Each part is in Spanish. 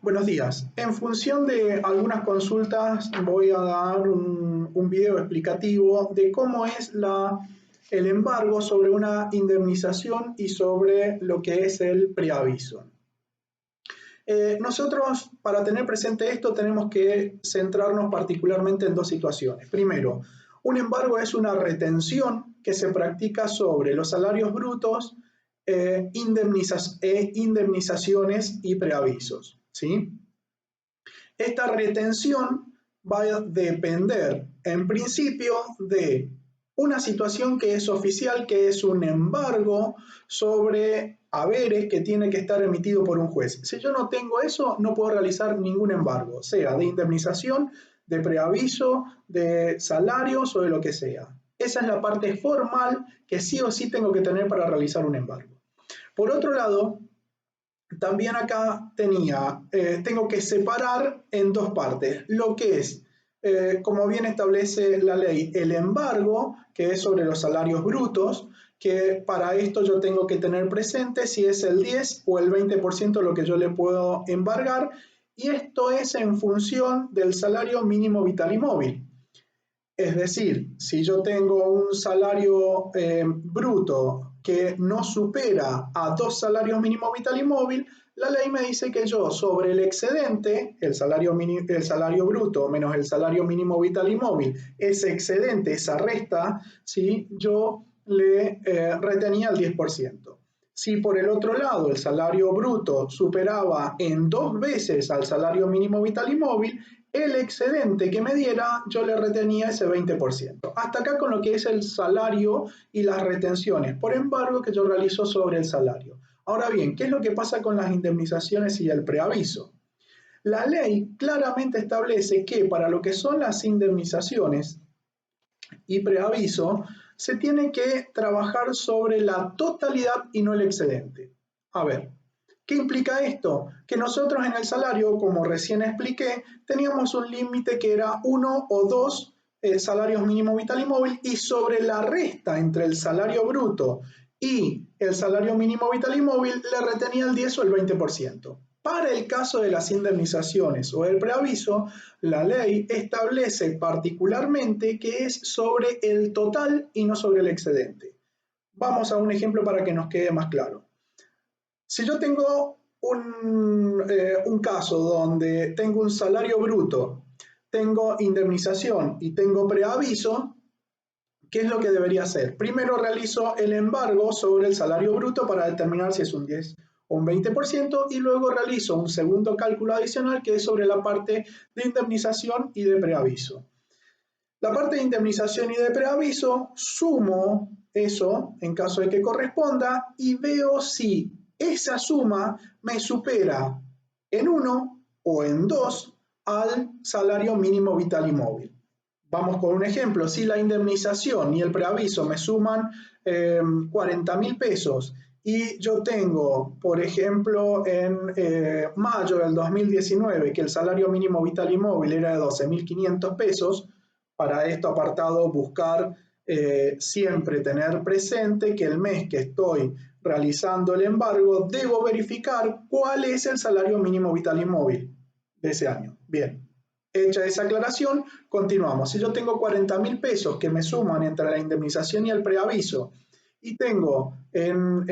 Buenos días. En función de algunas consultas voy a dar un video explicativo de cómo es el embargo sobre una indemnización y sobre lo que es el preaviso. Nosotros, para tener presente esto, tenemos que centrarnos particularmente en dos situaciones. Primero, un embargo es una retención que se practica sobre los salarios brutos, indemnizaciones y preavisos, ¿sí? Esta retención va a depender, en principio, de una situación que es oficial, que es un embargo sobre haberes que tiene que estar emitido por un juez. Si yo no tengo eso, no puedo realizar ningún embargo, sea de indemnización, de preaviso, de salarios o de lo que sea. Esa es la parte formal que sí o sí tengo que tener para realizar un embargo. Por otro lado, también acá tengo que separar en dos partes lo que es, como bien establece la ley, el embargo, que es sobre los salarios brutos, que para esto yo tengo que tener presente si es el 10 o el 20% lo que yo le puedo embargar, y esto es en función del salario mínimo vital y móvil. Es decir, si yo tengo un salario bruto que no supera a 2 salarios mínimos vital y móvil, la ley me dice que yo sobre el excedente, el salario bruto menos el salario mínimo vital y móvil, ese excedente, esa resta, ¿sí? Yo le retenía el 10%. Si por el otro lado el salario bruto superaba en 2 veces al salario mínimo vital y móvil, el excedente que me diera, yo le retenía ese 20%. Hasta acá con lo que es el salario y las retenciones por embargo que yo realizo sobre el salario. Ahora bien, ¿qué es lo que pasa con las indemnizaciones y el preaviso? La ley claramente establece que para lo que son las indemnizaciones y preaviso, se tiene que trabajar sobre la totalidad y no el excedente. A ver, ¿qué implica esto? Que nosotros en el salario, como recién expliqué, teníamos un límite que era 1 o 2 salarios mínimo vital y móvil, y sobre la resta entre el salario bruto y el salario mínimo vital y móvil le retenía el 10 o el 20%. Para el caso de las indemnizaciones o el preaviso, la ley establece particularmente que es sobre el total y no sobre el excedente. Vamos a un ejemplo para que nos quede más claro. Si yo tengo un caso donde tengo un salario bruto, tengo indemnización y tengo preaviso, ¿qué es lo que debería hacer? Primero realizo el embargo sobre el salario bruto para determinar si es un 10 o un 20% y luego realizo un segundo cálculo adicional que es sobre la parte de indemnización y de preaviso. La parte de indemnización y de preaviso, sumo eso en caso de que corresponda y veo si esa suma me supera en 1 o en 2 al salario mínimo vital y móvil. Vamos con un ejemplo, si la indemnización y el preaviso me suman 40.000 pesos y yo tengo, por ejemplo, en mayo del 2019 que el salario mínimo vital y móvil era de 12.500 pesos, para esto apartado buscar siempre tener presente que el mes que estoy realizando el embargo debo verificar cuál es el salario mínimo vital y móvil de ese año. Bien. Hecha esa aclaración, continuamos. Si yo tengo 40.000 pesos que me suman entre la indemnización y el preaviso y tengo en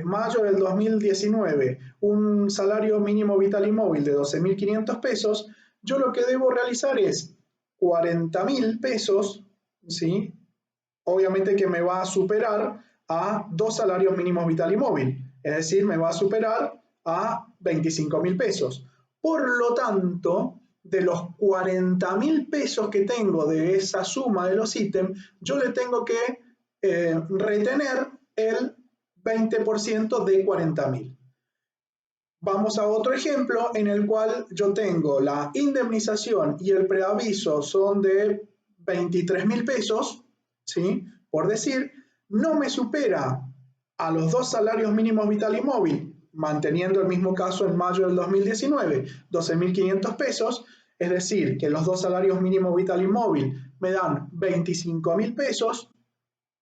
mayo del 2019 un salario mínimo vital y móvil de 12.500 pesos, yo lo que debo realizar es 40.000 pesos, ¿sí? Obviamente que me va a superar a 2 salarios mínimos vital y móvil, es decir, me va a superar a 25.000 pesos. Por lo tanto, de los 40.000 pesos que tengo de esa suma de los ítems, yo le tengo que retener el 20% de 40.000. Vamos a otro ejemplo en el cual yo tengo la indemnización y el preaviso son de 23.000 pesos, ¿sí? Por decir, no me supera a los 2 salarios mínimos vital y móvil, manteniendo el mismo caso en mayo del 2019, 12.500 pesos, es decir, que los 2 salarios mínimos vital y móvil me dan 25.000 pesos,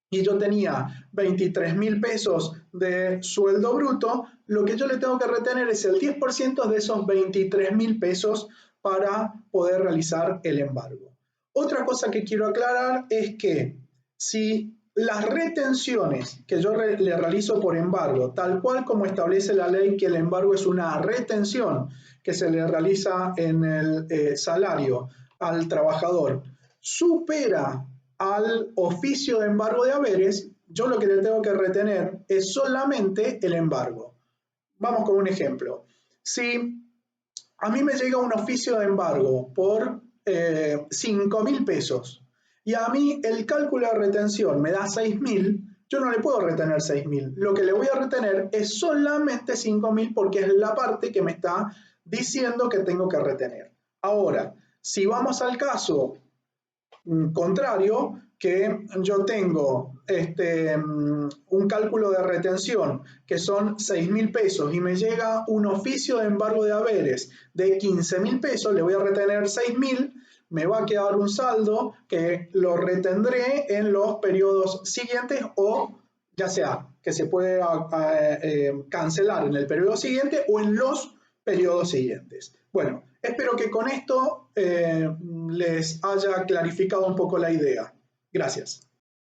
y yo tenía 23.000 pesos de sueldo bruto, lo que yo le tengo que retener es el 10% de esos 23.000 pesos para poder realizar el embargo. Otra cosa que quiero aclarar es que si las retenciones que yo le realizo por embargo, tal cual como establece la ley que el embargo es una retención que se le realiza en el salario al trabajador, supera al oficio de embargo de haberes, yo lo que le tengo que retener es solamente el embargo. Vamos con un ejemplo. Si a mí me llega un oficio de embargo por 5.000 pesos y a mí el cálculo de retención me da 6.000, yo no le puedo retener 6.000. Lo que le voy a retener es solamente 5.000 porque es la parte que me está diciendo que tengo que retener. Ahora, si vamos al caso contrario, que yo tengo un cálculo de retención que son 6.000 pesos y me llega un oficio de embargo de haberes de 15.000 pesos, le voy a retener 6.000, me va a quedar un saldo que lo retendré en los periodos siguientes o ya sea que se puede cancelar en el periodo siguiente o en los periodos siguientes. Bueno, espero que con esto les haya clarificado un poco la idea. Gracias.